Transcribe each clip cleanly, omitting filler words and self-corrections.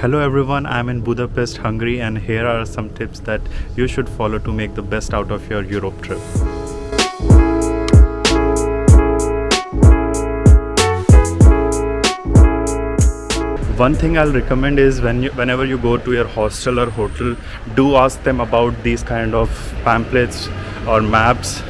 Hello everyone, I'm in Budapest, Hungary, and here are some tips that you should follow to make the best out of your Europe trip. One thing I'll recommend is whenever you go to your hostel or hotel, do ask them about these kind of pamphlets or maps.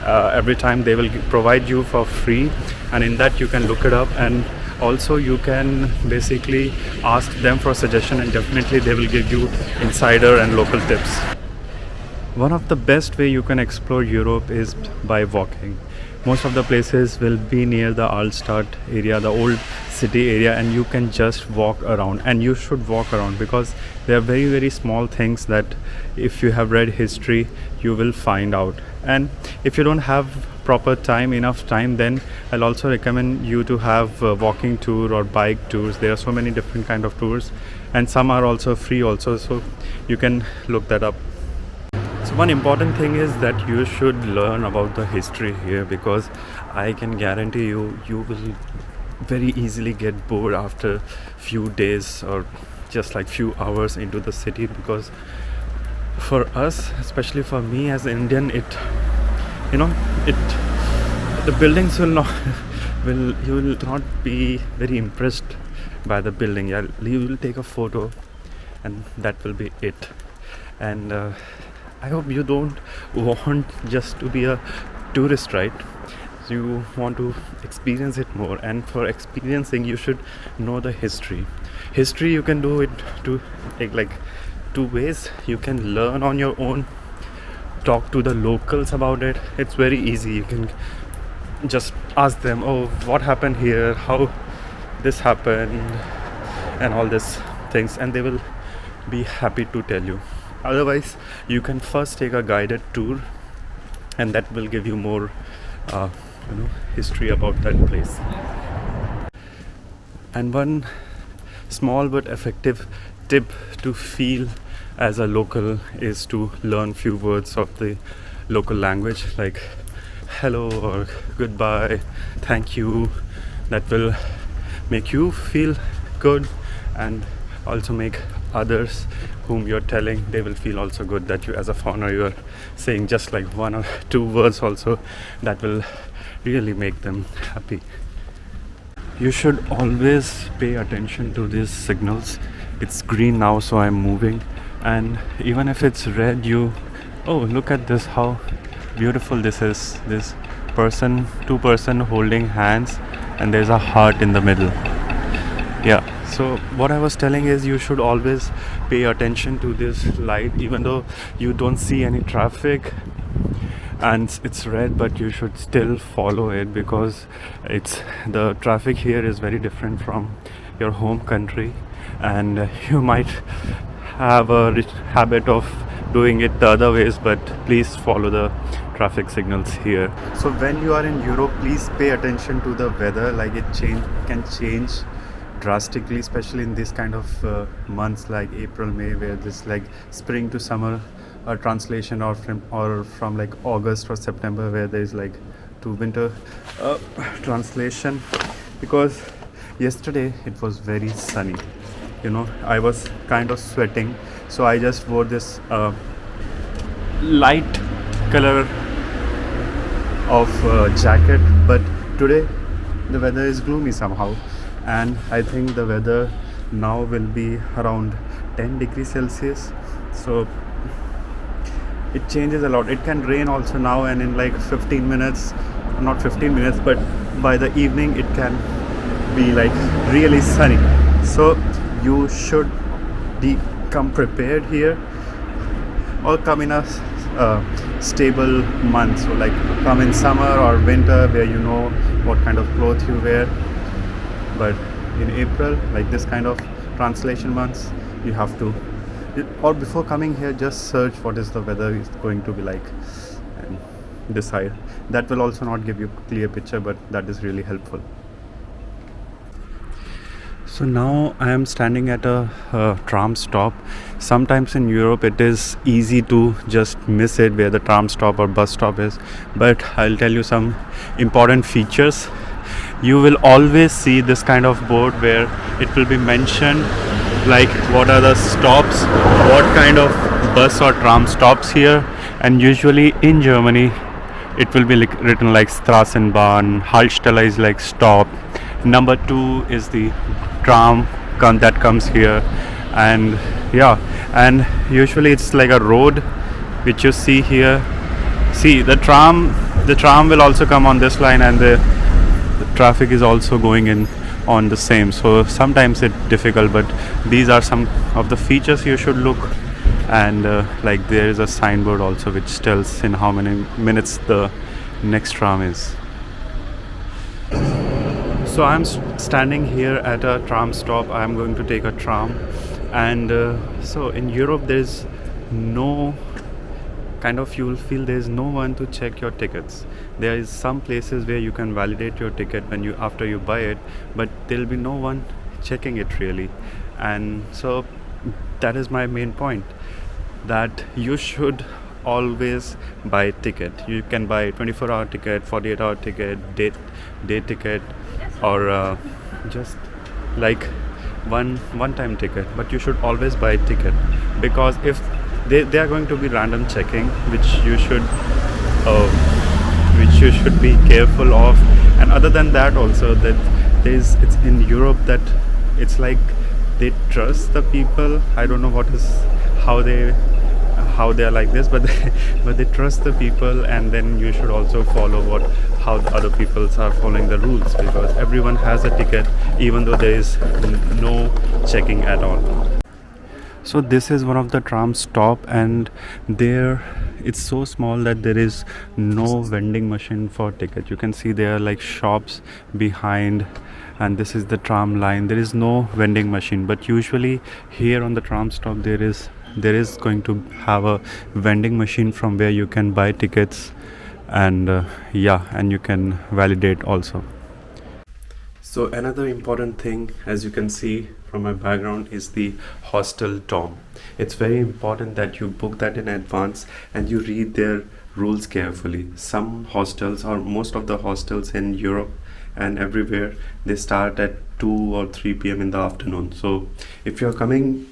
Every time they will provide you for free, and in that you can look it up, and also you can basically ask them for suggestion, and definitely they will give you insider and local tips. One of the best way you can explore Europe is by walking. Most of the places will be near the Altstadt area, the old city area, and you can just walk around, and you should walk around because they are very very small things that if you have read history you will find out. And if you don't have enough time, then I'll also recommend you to have a walking tour or bike tours. There are so many different kind of tours, and some are also free also, so you can look that up. So one important thing is that you should learn about the history here, because I can guarantee you will very easily get bored after few days or just like few hours into the city, because for us, especially for me as an Indian, the buildings will not you will not be very impressed by the building. Yeah, you will take a photo and that will be it. And I hope you don't want just to be a tourist, right? You want to experience it more, and for experiencing you should know the history. You can do it to like two ways. You can learn on your own, talk to the locals about it. It's very easy. You can just ask them, oh, what happened here, how this happened, and all these things, and they will be happy to tell you. Otherwise, you can first take a guided tour, and that will give you more history about that place. And one small but effective tip to feel as a local is to learn few words of the local language, like hello or goodbye, thank you. That will make you feel good, and also make others whom you're telling, they will feel also good that you as a foreigner you are saying just like one or two words also. That will really make them happy. You should always pay attention to these signals. It's green now, so I'm moving, and even if it's red, look at this, how beautiful this is. This two person holding hands, and there's a heart in the middle. Yeah, so what I was telling is you should always pay attention to this light, even though you don't see any traffic and it's red, but you should still follow it, because the traffic here is very different from your home country, and you might have a habit of doing it the other ways, but please follow the traffic signals here. So when you are in Europe, please pay attention to the weather. Like it can change drastically, especially in this kind of months like April, May, where this like spring to summer translation, or from like August or September, where there is like to winter translation. Because yesterday it was very sunny, I was kind of sweating, so I just wore this light color of jacket. But today the weather is gloomy somehow, and I think the weather now will be around 10 degrees Celsius, so it changes a lot. It can rain also now, and in like 15 minutes, not 15 minutes, but by the evening it can be like really sunny. So you should come prepared here, or come in a stable month. So like come in summer or winter, where you know what kind of clothes you wear. But in April, like this kind of translation months, you have to, or before coming here, just search what is the weather is going to be like and decide. That will also not give you a clear picture, but that is really helpful. So now I am standing at a tram stop. Sometimes in Europe it is easy to just miss it where the tram stop or bus stop is, but I'll tell you some important features. You will always see this kind of board where it will be mentioned like what are the stops, what kind of bus or tram stops here. And usually in Germany it will be like written like Straßenbahn, Haltestelle is like stop, number 2 is the tram that comes here. And yeah, and usually it's like a road which you see here. See, the tram will also come on this line, and the traffic is also going in on the same, so sometimes it's difficult, but these are some of the features you should look. And like there is a signboard also which tells in how many minutes the next tram is. So I'm standing here at a tram stop. I'm going to take a tram. And so in Europe there's no kind of, you'll feel there's no one to check your tickets. There is some places where you can validate your ticket when you after you buy it, but there'll be no one checking it really. And so that is my main point, that you should always buy ticket. You can buy 24-hour ticket, 48-hour ticket, day ticket, or just like one time ticket, but you should always buy ticket, because if they are going to be random checking, which you should be careful of. And other than that also, that it's in Europe that it's like they trust the people. I don't know how they are like this, but they trust the people. And then you should also follow how the other people are following the rules, because everyone has a ticket even though there is no checking at all. So this is one of the tram stop, and there it's so small that there is no vending machine for ticket. You can see there are like shops behind, and this is the tram line. There is no vending machine, but usually here on the tram stop there is going to have a vending machine from where you can buy tickets, and and you can validate also. So another important thing, as you can see from my background, is the hostel dorm. It's very important that you book that in advance and you read their rules carefully. Some hostels, or most of the hostels in Europe and everywhere, they start at 2 or 3 p.m. in the afternoon. So if you're coming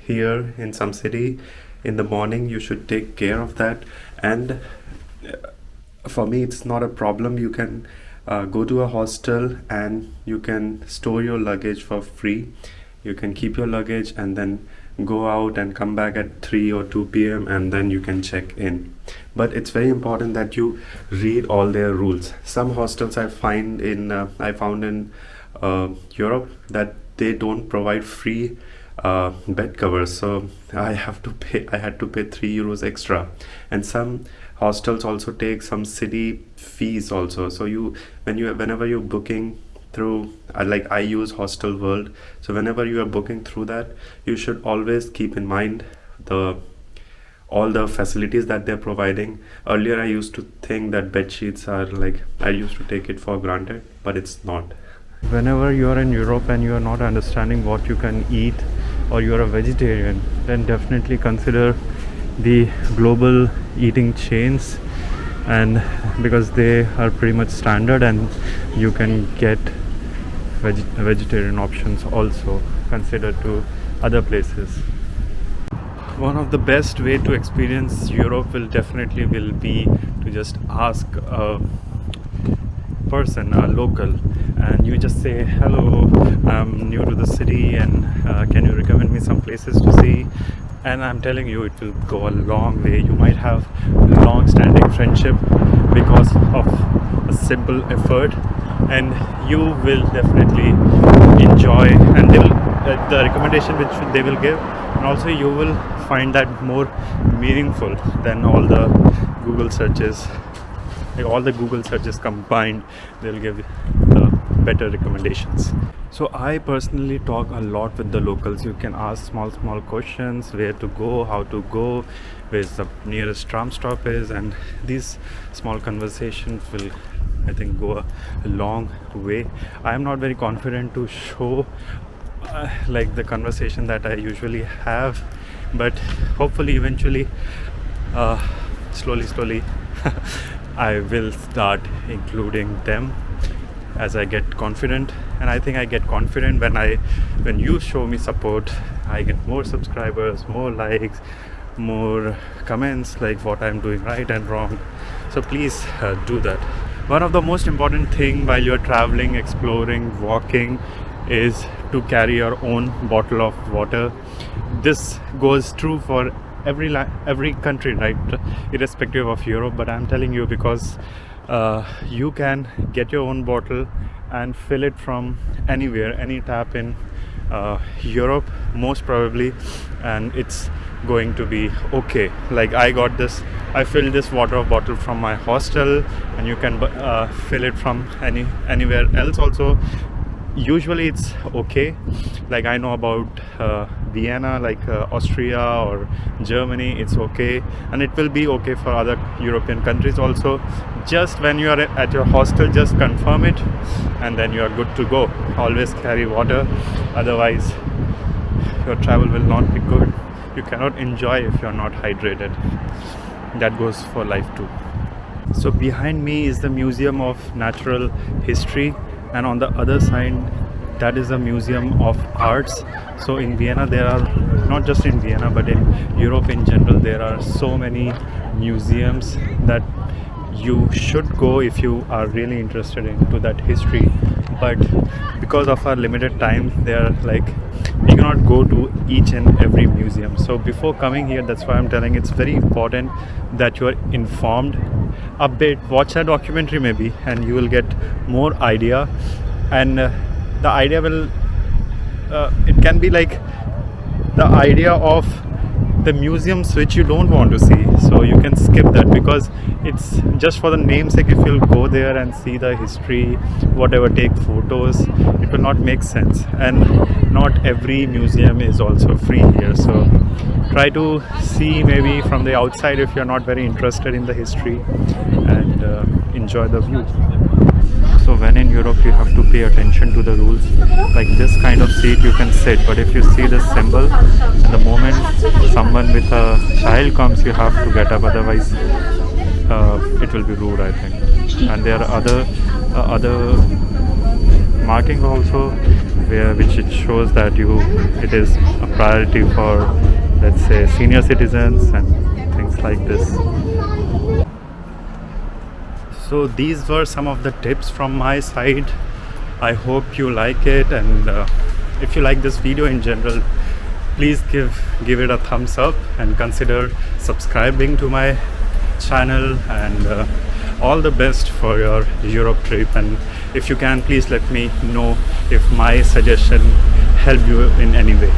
here in some city in the morning, you should take care of that. And for me, it's not a problem. You can go to a hostel and you can store your luggage for free. You can keep your luggage and then go out and come back at 3 or 2 p.m. and then you can check in. But it's very important that you read all their rules. Some hostels I found in Europe that they don't provide free bed covers, so I had to pay €3 extra. And some hostels also take some city fees also. So whenever you're booking through, like I use Hostel World, so whenever you are booking through that, you should always keep in mind all the facilities that they're providing. Earlier I used to think that bed sheets are like, I used to take it for granted, but it's not. Whenever you are in Europe and you are not understanding what you can eat, or you are a vegetarian, then definitely consider the global eating chains, and because they are pretty much standard and you can get vegetarian options also considered to other places. One of the best way to experience Europe will be to just ask a person, a local, and you just say, hello, I'm new to the city and can you recommend me some places to see? And I'm telling you, it will go a long way. You might have long-standing friendship because of a simple effort, and you will definitely enjoy, and they will the recommendation which they will give, and also you will find that more meaningful than all the Google searches. Like all the Google searches combined, they'll give the better recommendations. So I personally talk a lot with the locals. You can ask small questions, where to go, how to go, where the nearest tram stop is, and these small conversations will, I think, go a long way. I am not very confident to show like the conversation that I usually have, but hopefully eventually slowly I will start including them as I get confident. and I think I get confident when you show me support. I get more subscribers, more likes, more comments like what I'm doing right and wrong. So please do that. One of the most important thing while you're traveling, exploring, walking is to carry your own bottle of water. This goes true for every country, right, irrespective of Europe, but I'm telling you because you can get your own bottle and fill it from anywhere, any tap in Europe most probably, and it's going to be okay. Like I filled this water bottle from my hostel, and you can fill it from anywhere else also. Usually it's okay. Like I know about Vienna, like Austria or Germany, it's okay, and it will be okay for other European countries also. Just when you are at your hostel, just confirm it, and then you are good to go. Always carry water, otherwise your travel will not be good. You cannot enjoy if you are not hydrated. That goes for life too. So behind me is the Museum of Natural History, and on the other side that is a Museum of Arts. So in Vienna there are, not just in Vienna but in Europe in general, there are so many museums that you should go if you are really interested into that history. But because of our limited time, they are like, we cannot go to each and every museum. So before coming here, that's why I'm telling it's very important that you are informed a bit. Watch a documentary maybe, and you will get more idea. And the idea will it can be like the idea of the museums which you don't want to see, so you can skip that, because it's just for the namesake. If you'll go there and see the history, whatever, take photos, it will not make sense. And not every museum is also free here, so try to see maybe from the outside if you're not very interested in the history, and enjoy the view. So when in Europe, you have to pay attention to the rules. Like this kind of seat you can sit, but if you see this symbol, and the moment someone with a child comes, you have to get up, otherwise it will be rude, I think. And there are other markings also which it shows that it is a priority for, let's say, senior citizens and things like this. So these were some of the tips from my side. I hope you like it, and if you like this video in general, please give it a thumbs up and consider subscribing to my channel. And all the best for your Europe trip, and if you can, please let me know if my suggestion helped you in any way.